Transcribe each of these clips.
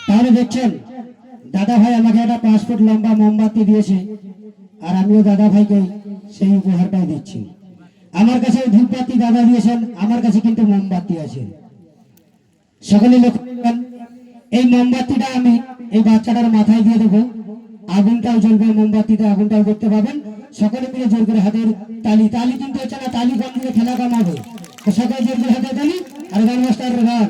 তাহলে দেখছেন দাদা ভাই আমাকে একটা 5 ফুট লম্বা মোমবাতি দিয়েছে, আর আমিও দাদা ভাইকে সেই উপহারটাই দিচ্ছি। আমার কাছে ধূপবাতি দাদা দিয়েছেন, আমার কাছে কিন্তু মোমবাতি আছে। সকলে লক্ষ্য করবেন, এই মোমবাতিটা আমি এই বাচ্চাটার মাথায় দিয়ে দেবো, আগুনটাও জ্বলবে, মোমবাতিতে আগুনটাও দেখতে পাবেন। সকলে মিলে জোর করে হাতের তালি, তালি কিন্তু হচ্ছে না, তালি কম দিয়ে খেলা কম হবে। তো সকলে জোর করে হাতের তালি, আর গান মাস্টার গান।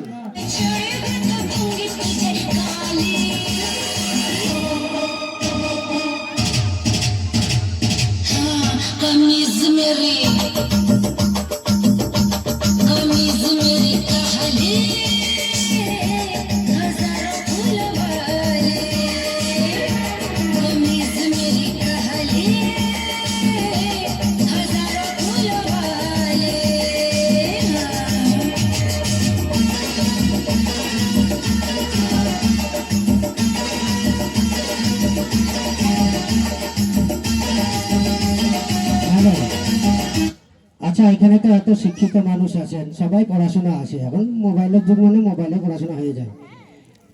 আচ্ছা, এখানে তো এত শিক্ষিত মানুষ আছেন, সবাই পড়াশোনা আছে, এখন মোবাইলের যুগ, মানে মোবাইলে পড়াশোনা হয়ে যায়।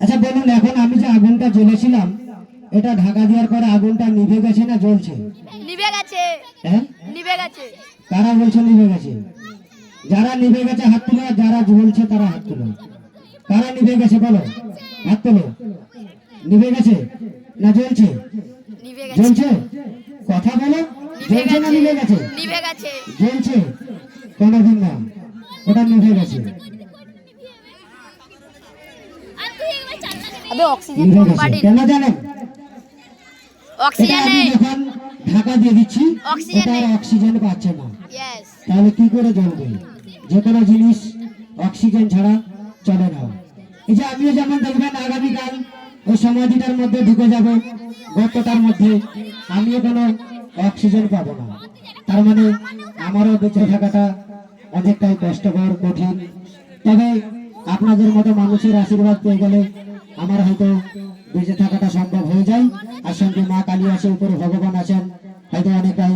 আচ্ছা বলুন, এখন আমি যে আগুনটা জ্বলেছিলাম, এটা ঢাকা দেওয়ার পরে আগুনটা নিভে গেছে না জ্বলছে? নিভে গেছে। হ্যাঁ, নিভে গেছে। কারা বলছে নিভে গেছে? যারা নিভে গেছে হাত তুলো, যারা জ্বলছে তারা হাত তুলো। কারা নিভে গেছে বলো, হাত তুলো। নিভে গেছে না জ্বলছে? জ্বলছে, কথা বলো। জ্বলছে না নিভে গেছে? নিভে গেছে। জ্বলছে কোনদিন না, ওটা নিভে গেছে। আবে অক্সিজেন বাড়ি কেন জানেন? অক্সিজেন নেই, যখন ঢাকা দিয়ে দিচ্ছি অক্সিজেন পাচ্ছে না, তাহলে কি করে জ্বলবে? যে কোনো জিনিস অক্সিজেন ছাড়া চলে না। এই যে আমিও যেমন দেখবেন আগামীকাল ওই সমাধিটার মধ্যে ঢুকে যাব, গর্তটার মধ্যে, আমিও কোনো অক্সিজেন পাবো না। তার মানে আমারও বেঁচে থাকাটা অনেকটাই কষ্টকর, কঠিন। তবে আপনাদের মতো মানুষের আশীর্বাদ পেয়ে গেলে আমার হয়তো বেঁচে থাকাটা সম্ভব হয়ে যায়। আর সঙ্গে মা কালী আছে, উপরে ভগবান আছেন, হয়তো অনেকটাই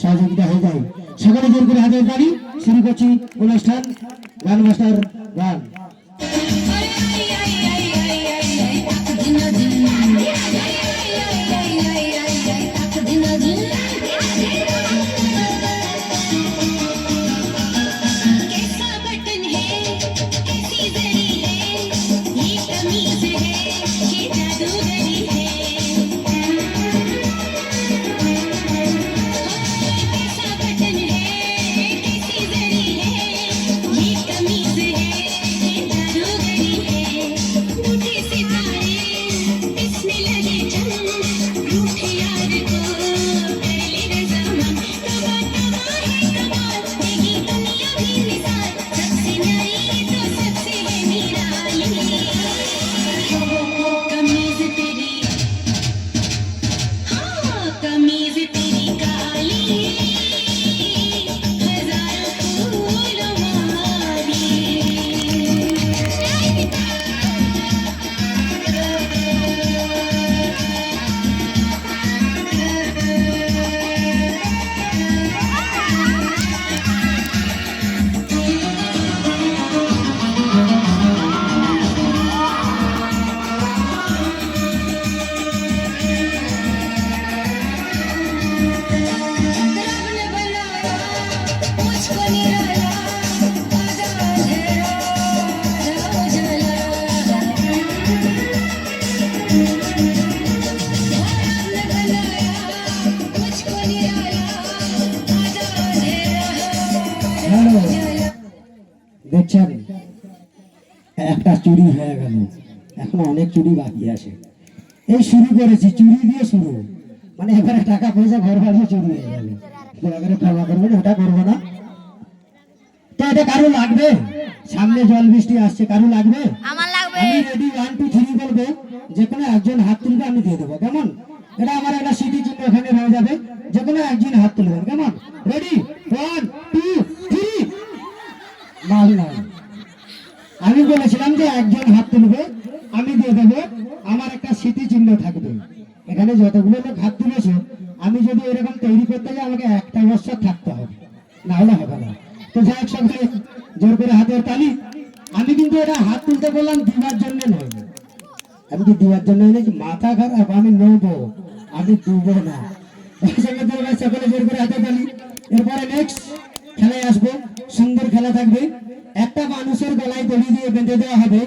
সহযোগিতা হয়ে যায়। সকলে জোর করে হাতের তালি, শুরু করছি অনুষ্ঠান। গান মাস্টার গান। দেখছেন একটা চুরি হয়ে গেল, এখন অনেক চুরি বাকি আছে। এই শুরু করেছি, চুরি দিয়ে শুরু, মানে এবারে টাকা পয়সা ঘর বাড়ি চুরি হয়ে যাবে। এবারে ক্ষমা করবেন, ওটা করবো না। তো এটা কারো লাগবে? সামনে জল বৃষ্টি আসছে, কারো লাগবে? আমার লাগবে। আমি রেডি 1 2 3 বলবো, যে কোনো একজন হাত তুলবে, আমি দিয়ে দেবো। কেমন? এটা আমার একটা স্মৃতি চিহ্ন এখানে হয়ে যাবে, যে কোনো একজন হাত তুলবেন। কেমন? রেডি 1 2 3। মাল নাই, আমি বলেছিলাম যে একজন হাত তুলবে, আমি দিয়ে দেবো, আমার একটা স্মৃতি চিহ্ন থাকবে। এখানে যতগুলো লোক হাত তুলেছে, আমি যদি এরকম তৈরি করতে যাই, আমাকে একটা বছর থাকতে হবে, না হলে হবে না। তো যাই হোক, সবাই জোর করে হাতের তালি। আমি কিন্তু এটা হাত তুলতে বললাম দিবার জন্য নয়, আমি কি দিবার জন্য নাকি মাথা খারাপ, আমি নেবো, আমি ডুবো না। সেক্ষেত্রে ভাই সকলে জোর করে হাতে তালি। এরপরে নেক্সট খেলায় আসবো, সুন্দর খেলা থাকবে। একটা মানুষের গলায় দড়ি দিয়ে বেঁধে দেওয়া হবে,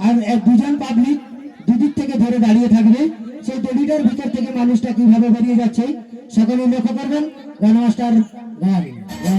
আর দুজন পাবলিক দুদিক থেকে ধরে দাঁড়িয়ে থাকবে। সেই দড়িটার ভিতর থেকে মানুষটা কিভাবে বেরিয়ে যাচ্ছে সকলে লক্ষ্য করবেন। রানমাস্টার গান।